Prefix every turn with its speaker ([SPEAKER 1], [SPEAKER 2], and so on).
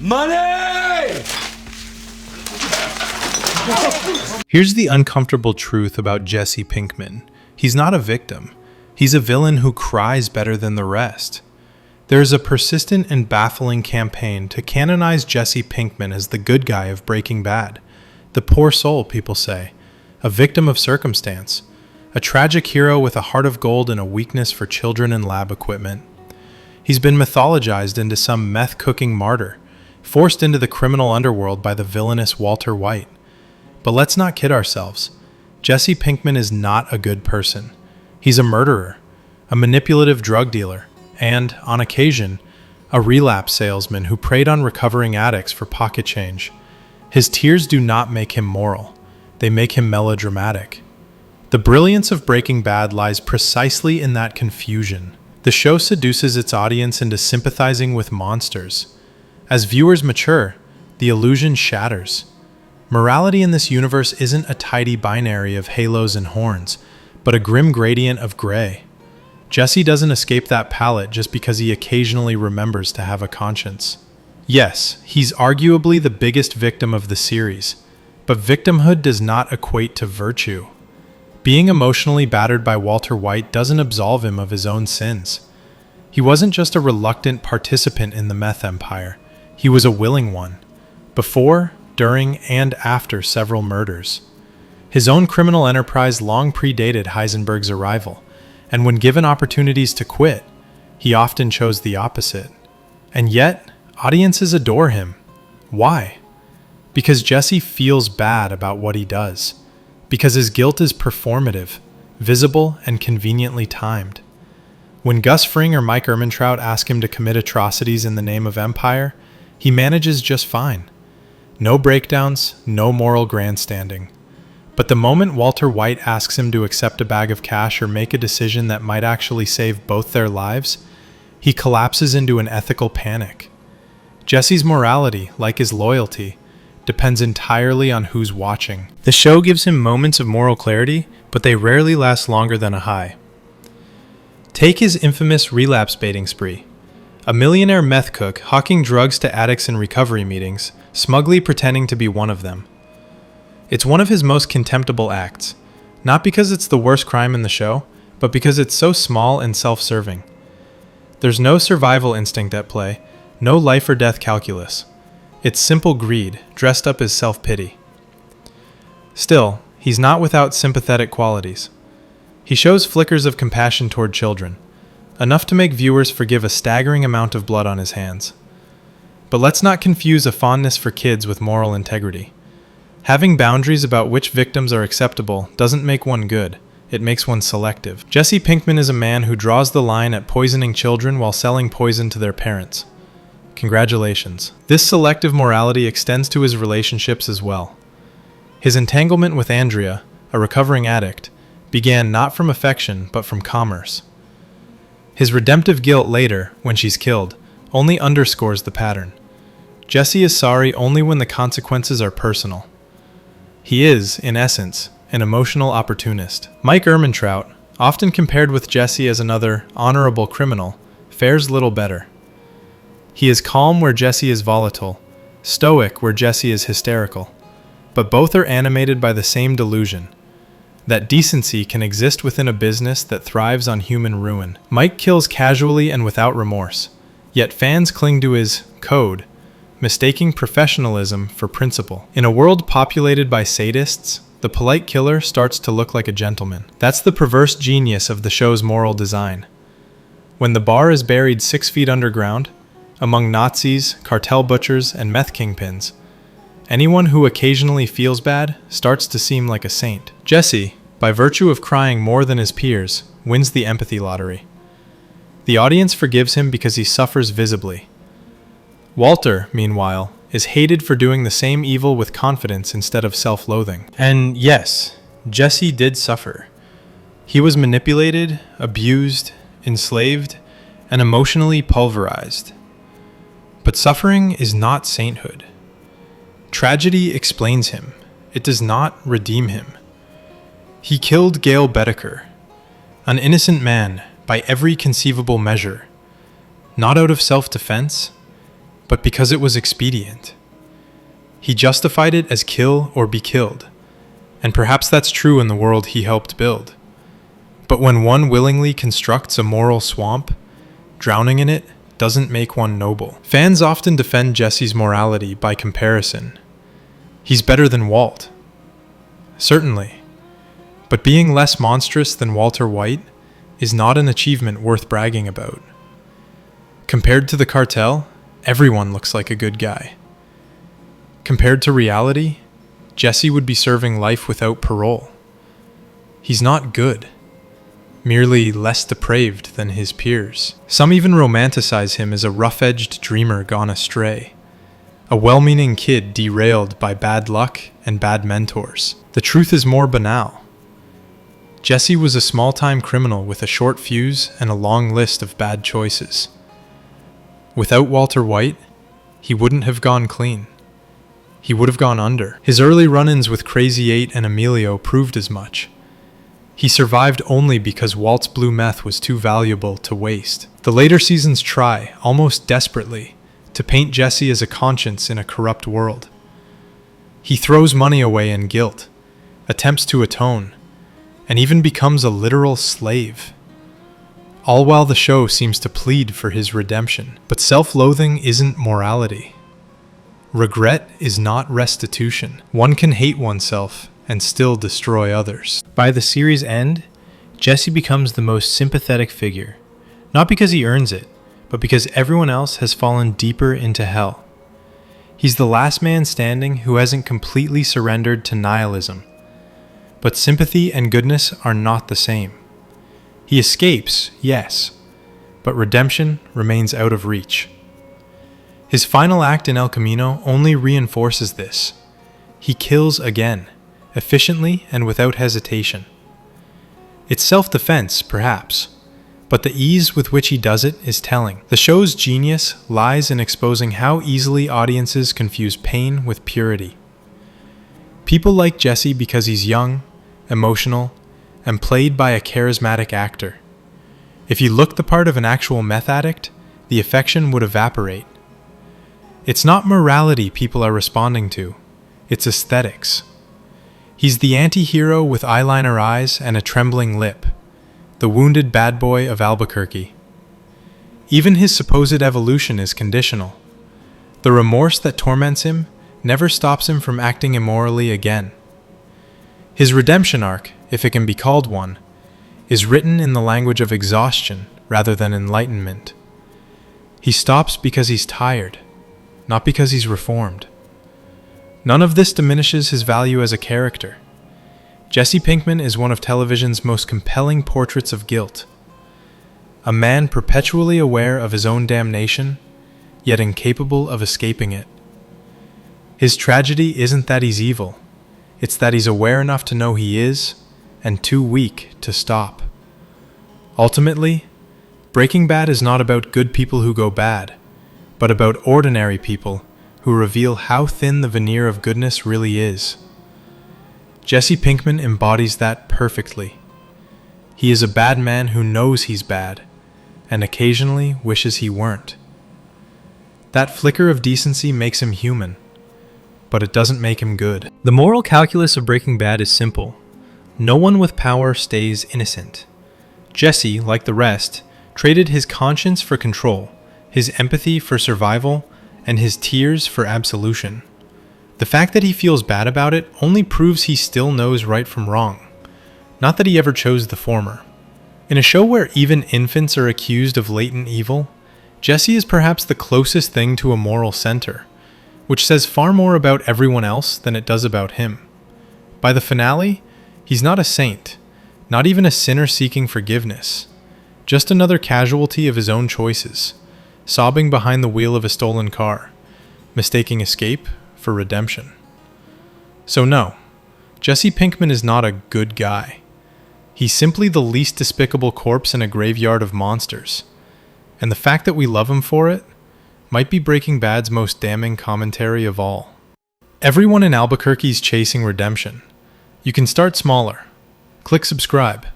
[SPEAKER 1] Money!
[SPEAKER 2] Here's the uncomfortable truth about Jesse Pinkman. He's not a victim. He's a villain who cries better than the rest. There is a persistent and baffling campaign to canonize Jesse Pinkman as the good guy of Breaking Bad. The poor soul, people say. A victim of circumstance. A tragic hero with a heart of gold and a weakness for children and lab equipment. He's been mythologized into some meth-cooking martyr, forced into the criminal underworld by the villainous Walter White. But let's not kid ourselves. Jesse Pinkman is not a good person. He's a murderer, a manipulative drug dealer, and, on occasion, a relapse salesman who preyed on recovering addicts for pocket change. His tears do not make him moral. They make him melodramatic. The brilliance of Breaking Bad lies precisely in that confusion. The show seduces its audience into sympathizing with monsters. As viewers mature, the illusion shatters. Morality in this universe isn't a tidy binary of halos and horns, but a grim gradient of gray. Jesse doesn't escape that palette just because he occasionally remembers to have a conscience. Yes, he's arguably the biggest victim of the series, but victimhood does not equate to virtue. Being emotionally battered by Walter White doesn't absolve him of his own sins. He wasn't just a reluctant participant in the meth empire. He was a willing one, before, during, and after several murders. His own criminal enterprise long predated Heisenberg's arrival, and when given opportunities to quit, he often chose the opposite. And yet, audiences adore him. Why? Because Jesse feels bad about what he does. Because his guilt is performative, visible, and conveniently timed. When Gus Fring or Mike Ehrmantraut ask him to commit atrocities in the name of empire, he manages just fine. No breakdowns, no moral grandstanding. But the moment Walter White asks him to accept a bag of cash or make a decision that might actually save both their lives, he collapses into an ethical panic. Jesse's morality, like his loyalty, depends entirely on who's watching. The show gives him moments of moral clarity, but they rarely last longer than a high. Take his infamous relapse baiting spree. A millionaire meth cook hawking drugs to addicts in recovery meetings, smugly pretending to be one of them. It's one of his most contemptible acts, not because it's the worst crime in the show, but because it's so small and self-serving. There's no survival instinct at play, no life or death calculus. It's simple greed, dressed up as self-pity. Still, he's not without sympathetic qualities. He shows flickers of compassion toward children, enough to make viewers forgive a staggering amount of blood on his hands. But let's not confuse a fondness for kids with moral integrity. Having boundaries about which victims are acceptable doesn't make one good, it makes one selective. Jesse Pinkman is a man who draws the line at poisoning children while selling poison to their parents. Congratulations. This selective morality extends to his relationships as well. His entanglement with Andrea, a recovering addict, began not from affection but from commerce. His redemptive guilt later, when she's killed, only underscores the pattern. Jesse is sorry only when the consequences are personal. He is, in essence, an emotional opportunist. Mike Ehrmantraut, often compared with Jesse as another honorable criminal, fares little better. He is calm where Jesse is volatile, stoic where Jesse is hysterical. But both are animated by the same delusion, that decency can exist within a business that thrives on human ruin. Mike kills casually and without remorse, yet fans cling to his code, mistaking professionalism for principle. In a world populated by sadists, the polite killer starts to look like a gentleman. That's the perverse genius of the show's moral design. When the bar is buried 6 feet underground, among Nazis, cartel butchers, and meth kingpins, anyone who occasionally feels bad starts to seem like a saint. Jesse, by virtue of crying more than his peers, wins the empathy lottery. The audience forgives him because he suffers visibly. Walter, meanwhile, is hated for doing the same evil with confidence instead of self-loathing. And yes, Jesse did suffer. He was manipulated, abused, enslaved, and emotionally pulverized. But suffering is not sainthood. Tragedy explains him. It does not redeem him. He killed Gail Bedecker, an innocent man by every conceivable measure, not out of self-defense, but because it was expedient. He justified it as kill or be killed, and perhaps that's true in the world he helped build. But when one willingly constructs a moral swamp, drowning in it doesn't make one noble. Fans often defend Jesse's morality by comparison. He's better than Walt. Certainly. But being less monstrous than Walter White is not an achievement worth bragging about. Compared to the cartel, everyone looks like a good guy. Compared to reality, Jesse would be serving life without parole. He's not good, merely less depraved than his peers. Some even romanticize him as a rough-edged dreamer gone astray, a well-meaning kid derailed by bad luck and bad mentors. The truth is more banal. Jesse was a small-time criminal with a short fuse and a long list of bad choices. Without Walter White, he wouldn't have gone clean. He would have gone under. His early run-ins with Crazy 8 and Emilio proved as much. He survived only because Walt's blue meth was too valuable to waste. The later seasons try, almost desperately, to paint Jesse as a conscience in a corrupt world. He throws money away in guilt, attempts to atone, and even becomes a literal slave. All while the show seems to plead for his redemption. But self-loathing isn't morality. Regret is not restitution. One can hate oneself and still destroy others. By the series' end, Jesse becomes the most sympathetic figure, not because he earns it, but because everyone else has fallen deeper into hell. He's the last man standing who hasn't completely surrendered to nihilism. But sympathy and goodness are not the same. He escapes, yes, but redemption remains out of reach. His final act in El Camino only reinforces this. He kills again, efficiently and without hesitation. It's self-defense, perhaps, but the ease with which he does it is telling. The show's genius lies in exposing how easily audiences confuse pain with purity. People like Jesse because he's young, emotional, and played by a charismatic actor. If he looked the part of an actual meth addict, the affection would evaporate. It's not morality people are responding to, it's aesthetics. He's the anti-hero with eyeliner eyes and a trembling lip, the wounded bad boy of Albuquerque. Even his supposed evolution is conditional. The remorse that torments him never stops him from acting immorally again. His redemption arc, if it can be called one, is written in the language of exhaustion rather than enlightenment. He stops because he's tired, not because he's reformed. None of this diminishes his value as a character. Jesse Pinkman is one of television's most compelling portraits of guilt. A man perpetually aware of his own damnation, yet incapable of escaping it. His tragedy isn't that he's evil, it's that he's aware enough to know he is, and too weak to stop. Ultimately, Breaking Bad is not about good people who go bad, but about ordinary people who reveal how thin the veneer of goodness really is. Jesse Pinkman embodies that perfectly. He is a bad man who knows he's bad, and occasionally wishes he weren't. That flicker of decency makes him human, but it doesn't make him good. The moral calculus of Breaking Bad is simple. No one with power stays innocent. Jesse, like the rest, traded his conscience for control, his empathy for survival, and his tears for absolution. The fact that he feels bad about it only proves he still knows right from wrong, not that he ever chose the former. In a show where even infants are accused of latent evil, Jesse is perhaps the closest thing to a moral center, which says far more about everyone else than it does about him. By the finale, he's not a saint, not even a sinner seeking forgiveness, just another casualty of his own choices, sobbing behind the wheel of a stolen car, mistaking escape for redemption. So no, Jesse Pinkman is not a good guy. He's simply the least despicable corpse in a graveyard of monsters, and the fact that we love him for it might be Breaking Bad's most damning commentary of all. Everyone in Albuquerque's chasing redemption. You can start smaller. Click subscribe.